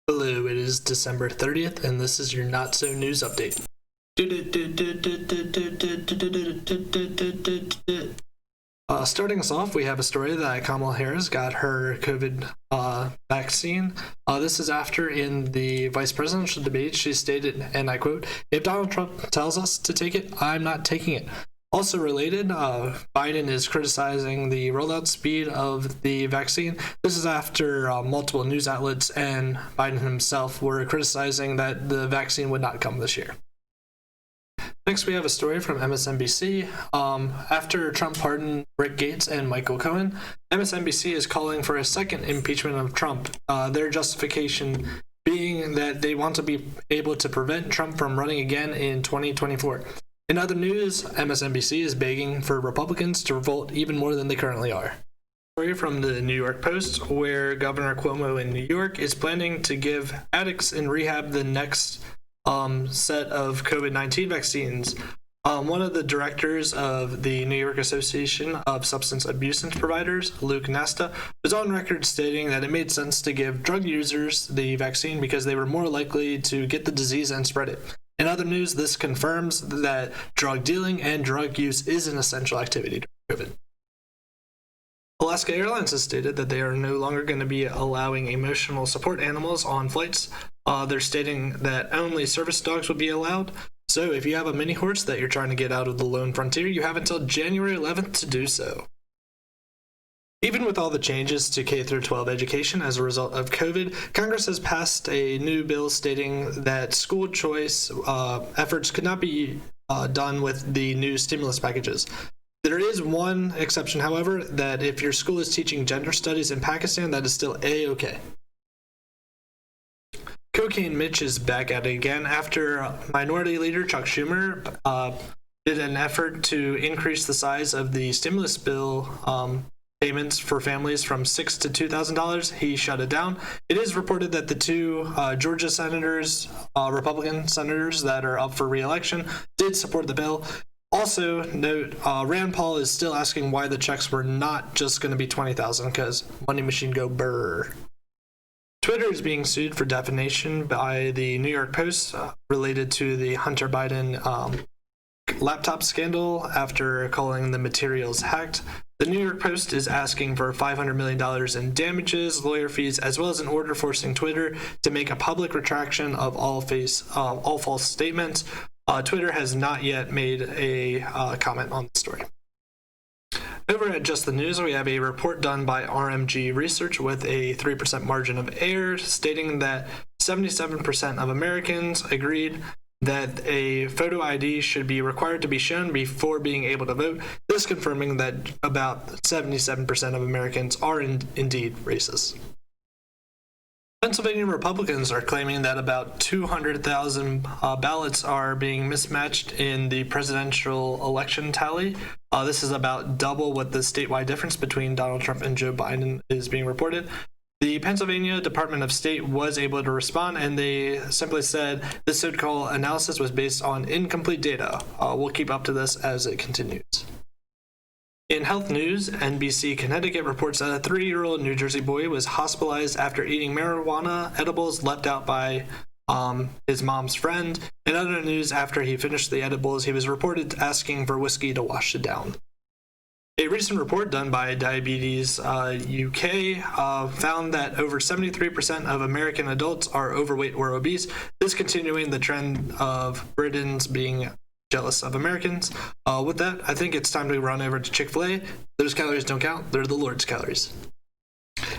Hello, it is December 30th, and this is your Not So News Update. Starting us off, we have a story that Kamala Harris got her COVID vaccine. This is after, in the vice presidential debate, she stated, and I quote, "If Donald Trump tells us to take it, I'm not taking it." Also related, Biden is criticizing the rollout speed of the vaccine. This is after multiple news outlets and Biden himself were criticizing that the vaccine would not come this year. Next, we have a story from MSNBC. After Trump pardoned Rick Gates and Michael Cohen, MSNBC is calling for a second impeachment of Trump. Their justification being that they want to be able to prevent Trump from running again in 2024. In other news, MSNBC is begging for Republicans to revolt even more than they currently are. Story from the New York Post, where Governor Cuomo in New York is planning to give addicts in rehab the next set of COVID-19 vaccines. One of the directors of the New York Association of Substance Abuse Providers, Luke Nasta, was on record stating that it made sense to give drug users the vaccine because they were more likely to get the disease and spread it. In other news, this confirms that drug dealing and drug use is an essential activity during COVID. Alaska Airlines has stated that they are no longer going to be allowing emotional support animals on flights. They're stating that only service dogs will be allowed. So if you have a mini horse that you're trying to get out of the lone frontier, you have until January 11th to do so. Even with all the changes to K-12 education as a result of COVID, Congress has passed a new bill stating that school choice efforts could not be done with the new stimulus packages. There is one exception, however, that if your school is teaching gender studies in Pakistan, that is still A-okay. Cocaine Mitch is back at it again after Minority Leader Chuck Schumer did an effort to increase the size of the stimulus bill payments for families from $6,000 to $2,000. He shut it down. It is reported that the two Georgia senators, Republican senators that are up for re-election, did support the bill. Also note, Rand Paul is still asking why the checks were not just going to be $20,000 because Money Machine go brr. Twitter is being sued for defamation by the New York Post related to the Hunter Biden laptop scandal after calling the materials hacked. The New York Post is asking for $500 million in damages, lawyer fees, as well as an order forcing Twitter to make a public retraction of all false statements. Twitter has not yet made a comment on the story. Over at Just the News, we have a report done by RMG Research with a 3% margin of error, stating that 77% of Americans agreed that a photo ID should be required to be shown before being able to vote, this confirming that about 77% of Americans are indeed racist. Pennsylvania Republicans are claiming that about 200,000 ballots are being mismatched in the presidential election tally. This is about double what the statewide difference between Donald Trump and Joe Biden is being reported. The Pennsylvania Department of State was able to respond, and they simply said this so-called analysis was based on incomplete data. We'll keep up to this as it continues. In health news, NBC Connecticut reports that a 3-year-old New Jersey boy was hospitalized after eating marijuana edibles left out by his mom's friend. In other news, after he finished the edibles, he was reported asking for whiskey to wash it down. A recent report done by Diabetes UK found that over 73% of American adults are overweight or obese, this continuing the trend of Britons being jealous of Americans. With that, I think it's time to run over to Chick-fil-A. Those calories don't count. They're the Lord's calories.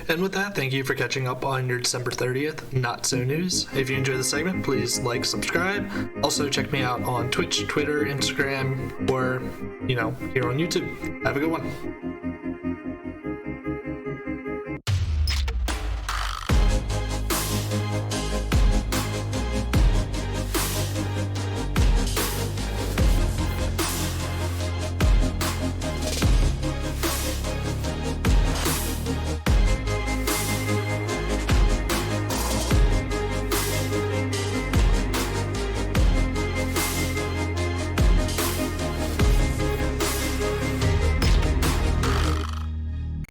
And with that, thank you for catching up on your December 30th Not So News. If you enjoyed the segment, please like, subscribe. Also, check me out on Twitch, Twitter, Instagram, or, here on YouTube. Have a good one.